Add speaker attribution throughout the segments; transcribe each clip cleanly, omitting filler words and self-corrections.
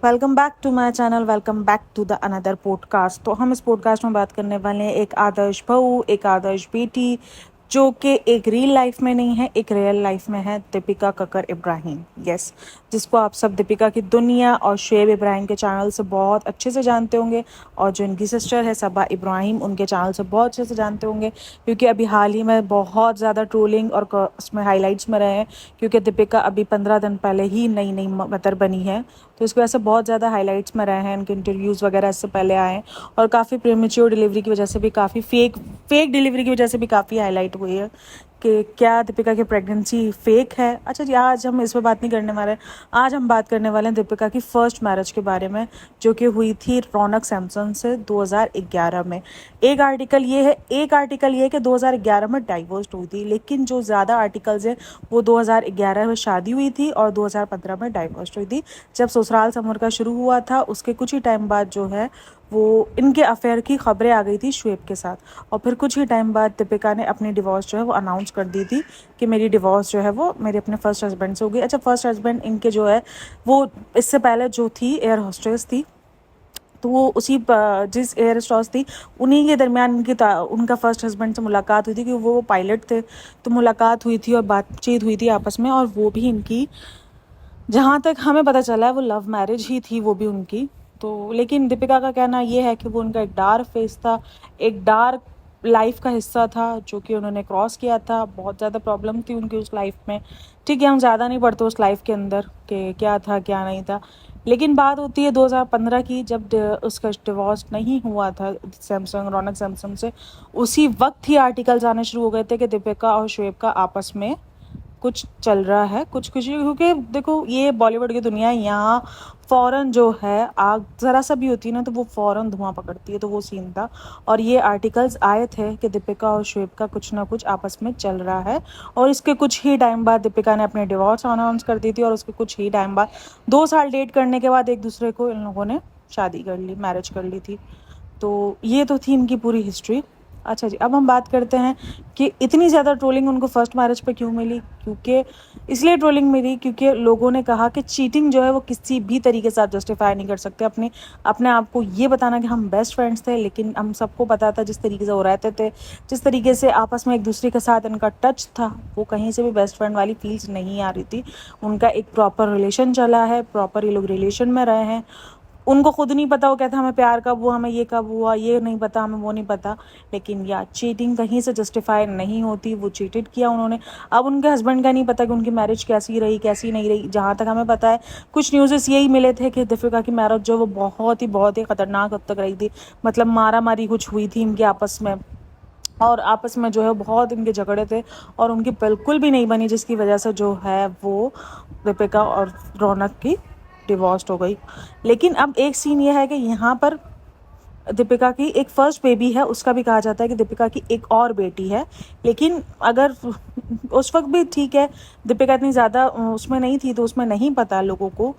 Speaker 1: Welcome back to my channel. Welcome back to the another podcast. तो हम इस podcast में बात करने वाले हैं एक आदर्श बहू, एक आदर्श बेटी, जो कि एक रियल लाइफ में नहीं है, एक रियल लाइफ में है, दीपिका कक्कर इब्राहिम। यस, जिसको आप सब दीपिका की दुनिया और शुएब इब्राहिम के चैनल से बहुत अच्छे से जानते होंगे, और जो इनकी सिस्टर है सबा इब्राहिम, उनके चैनल से बहुत अच्छे से जानते होंगे, क्योंकि अभी हाल ही में बहुत ज़्यादा ट्रोलिंग और उसमें हाईलाइट्स में रहे हैं, क्योंकि दीपिका अभी 15 दिन पहले ही नई नई मदर बनी है। तो इसकी वजह से बहुत ज़्यादा हाईलाइट्स में रहे हैं, इनके इंटरव्यूज़ वगैरह इससे पहले आए हैं, और काफ़ी प्रीमेच्योर डिलीवरी की वजह से भी, काफ़ी फेक डिलीवरी की वजह से भी काफ़ी हाईलाइट हुई है कि क्या दीपिका की प्रेगनेंसी फेक है। अच्छा जी, आज हम इस पर बात नहीं करने वाले हैं। आज हम बात करने वाले हैं दीपिका की फ़र्स्ट मैरिज के बारे में, जो कि हुई थी रौनक सैमसन से 2011 में। एक आर्टिकल ये है कि 2011 में डाइवोर्स हुई थी, लेकिन जो ज़्यादा आर्टिकल्स हैं वो 2011 में शादी हुई थी और 2015 में डाइवोर्स हुई थी। जब ससुराल समर का शुरू हुआ था, उसके कुछ ही टाइम बाद जो है वो इनके अफेयर की खबरें आ गई थी शुएब के साथ, और फिर कुछ ही टाइम बाद दीपिका ने अपनी डिवोर्स जो है वो अनाउंस कर दी थी कि मेरी डिवोर्स जो है वो मेरे अपने फर्स्ट हस्बैंड से हो गई। अच्छा, फर्स्ट हस्बैंड इनके जो है वो इससे पहले जो थी एयर होस्टेस थी, तो वो उसी जिस एयर होस्टेस थी उन्हीं के दरमियान उनका फर्स्ट हस्बैंड से मुलाकात हुई थी, क्योंकि वो पायलट थे। तो मुलाकात हुई थी और बातचीत हुई थी आपस में, और वो भी इनकी, जहाँ तक हमें पता चला है, वो लव मैरिज ही थी वो भी उनकी। तो लेकिन दीपिका का कहना ये है कि वो उनका एक डार्क फेस था, एक डार्क लाइफ का हिस्सा था, जो कि उन्होंने क्रॉस किया था। बहुत ज़्यादा प्रॉब्लम थी उनकी उस लाइफ में। ठीक है, हम ज़्यादा नहीं पढ़ते उस लाइफ के अंदर कि क्या था क्या नहीं था, लेकिन बात होती है 2015 की, जब उसका डिवोर्स नहीं हुआ था रौनक सैमसंग से। उसी वक्त ही आर्टिकल्स आने शुरू हो गए थे कि दीपिका और शुएब का आपस में कुछ चल रहा है, कुछ क्योंकि देखो ये बॉलीवुड की दुनिया है, यहाँ फ़ौरन जो है आग ज़रा सा भी होती है ना तो वो फ़ौरन धुआं पकड़ती है। तो वो सीन था, और ये आर्टिकल्स आए थे कि दीपिका और शुएब का कुछ ना कुछ आपस में चल रहा है। और इसके कुछ ही टाइम बाद दीपिका ने अपने डिवोर्स अनाउंस कर दी थी, और उसके कुछ ही टाइम बाद 2 साल डेट करने के बाद एक दूसरे को इन लोगों ने शादी कर ली, मैरिज कर ली थी। तो ये तो थी इनकी पूरी हिस्ट्री। अच्छा जी, अब हम बात करते हैं कि इतनी ज़्यादा ट्रोलिंग उनको फर्स्ट मैरिज पे क्यों मिली। क्योंकि इसलिए ट्रोलिंग मिली क्योंकि लोगों ने कहा कि चीटिंग जो है वो किसी भी तरीके से आप जस्टिफाई नहीं कर सकते। अपने आप को ये बताना कि हम बेस्ट फ्रेंड्स थे, लेकिन हम सबको पता था जिस तरीके से वो रहते थे, जिस तरीके से आपस में एक दूसरे के साथ इनका टच था, वो कहीं से भी बेस्ट फ्रेंड वाली फील्स नहीं आ रही थी। उनका एक प्रॉपर रिलेशन चला है, प्रॉपर ये लोग रिलेशन में रहे हैं। उनको खुद नहीं पता, वो कहते हमें प्यार कब हुआ, हमें ये कब हुआ, ये नहीं पता, हमें वो नहीं पता। लेकिन या चीटिंग कहीं से जस्टिफाई नहीं होती, वो चीटेड किया उन्होंने। अब उनके हस्बैंड का नहीं पता कि उनकी मैरिज कैसी रही कैसी नहीं रही। जहाँ तक हमें पता है, कुछ न्यूज़ेस यही मिले थे कि दीपिका की मैरिज जो वो बहुत ही ख़तरनाक हद तक रही थी। मतलब मारा मारी कुछ हुई थी इनके आपस में, और आपस में जो है बहुत इनके झगड़े थे, और उनकी बिल्कुल भी नहीं बनी, जिसकी वजह से जो है वो दीपिका और रौनक की डिवोर्स हो गई। लेकिन अब एक सीन ये है कि यहाँ पर दीपिका की एक फर्स्ट बेबी है, उसका भी कहा जाता है कि दीपिका की एक और बेटी है। लेकिन अगर उस वक्त भी ठीक है, दीपिका इतनी ज़्यादा उसमें नहीं थी, तो उसमें नहीं पता लोगों को।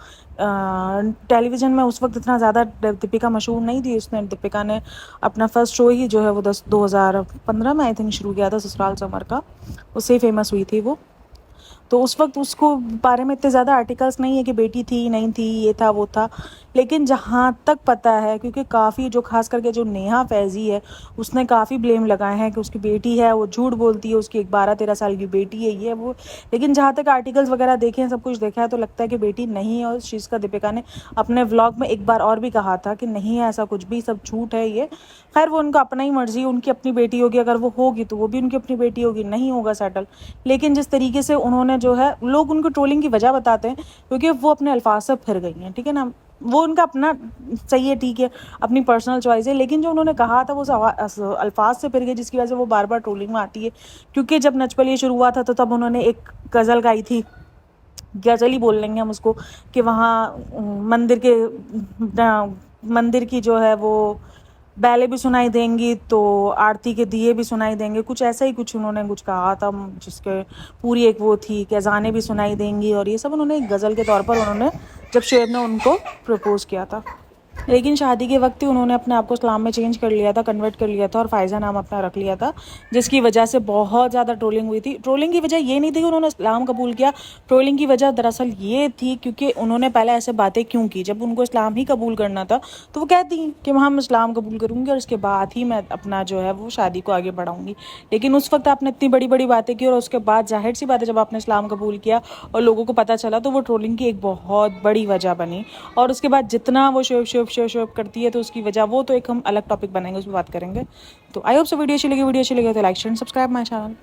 Speaker 1: टेलीविज़न में उस वक्त इतना ज़्यादा दीपिका मशहूर नहीं थी। दीपिका ने अपना फर्स्ट शो ही जो है वो 2015 में आई थिंक शुरू किया था, ससुराल समर का। उससे ही फेमस हुई थी वो। तो उस वक्त उसको बारे में इतने ज़्यादा आर्टिकल्स नहीं है कि बेटी थी नहीं थी, ये था वो था। लेकिन जहाँ तक पता है, क्योंकि काफ़ी जो खास करके जो नेहा फैज़ी है, उसने काफ़ी ब्लेम लगाए हैं कि उसकी बेटी है, वो झूठ बोलती है, उसकी एक 12-13 साल की बेटी है, ये वो। लेकिन जहाँ तक आर्टिकल्स वगैरह देखे हैं, सब कुछ देखा है, तो लगता है कि बेटी नहीं है। और इस चीज़ का दीपिका ने अपने व्लॉग में एक बार और भी कहा था कि नहीं है ऐसा कुछ भी, सब झूठ है ये। खैर, वो उनका अपना ही मर्जी, उनकी अपनी बेटी होगी, अगर वो होगी तो वो भी उनकी अपनी बेटी होगी, नहीं होगा सेटल। लेकिन जिस तरीके से उन्होंने जो है, लोग उनको ट्रोलिंग की वजह बताते हैं क्योंकि वो अपने अल्फाज से फिर गई हैं, ठीक है ना। वो उनका अपना सही है, ठीक है, अपनी पर्सनल चॉइस है, लेकिन जो उन्होंने कहा था वो अल्फाज से फिर गई, जिसकी वजह से वो बार बार ट्रोलिंग में आती है। क्योंकि जब नच बलिए शुरू हुआ था, तो तब उन्होंने एक गज़ल गाई थी, गज़ल ही बोल लेंगे हम उसको, कि वहाँ मंदिर की जो है वो बैलें भी सुनाई देंगी, तो आरती के दिए भी सुनाई देंगे, कुछ ऐसा ही कुछ उन्होंने कुछ कहा था, जिसके पूरी एक वो थी कि अज़ानें भी सुनाई देंगी, और ये सब उन्होंने एक गज़ल के तौर पर उन्होंने, जब शुएब ने उनको प्रपोज़ किया था। लेकिन शादी के वक्त ही उन्होंने अपने आप को इस्लाम में चेंज कर लिया था, कन्वर्ट कर लिया था और फ़ायज़ा नाम अपना रख लिया था, जिसकी वजह से बहुत ज़्यादा ट्रोलिंग हुई थी। ट्रोलिंग की वजह ये नहीं थी कि उन्होंने इस्लाम कबूल किया, ट्रोलिंग की वजह दरअसल ये थी क्योंकि उन्होंने पहले ऐसे बातें क्यों की। जब उनको इस्लाम ही कबूल करना था तो वो कहती कि हम इस्लाम कबूल करूँगी और उसके बाद ही मैं अपना जो है वो शादी को आगे बढ़ाऊँगी। लेकिन उस वक्त आपने इतनी बड़ी बड़ी बातें की और उसके बाद जाहिर सी बात है जब आपने इस्लाम कबूल किया और लोगों को पता चला तो वो ट्रोलिंग की एक बहुत बड़ी वजह बनी। और उसके बाद जितना वो शो करती है तो उसकी वजह वो तो एक हम अलग टॉपिक बनाएंगे, उस पर बात करेंगे। तो आई होप सो वीडियो अच्छी लगी तो like share subscribe my channel.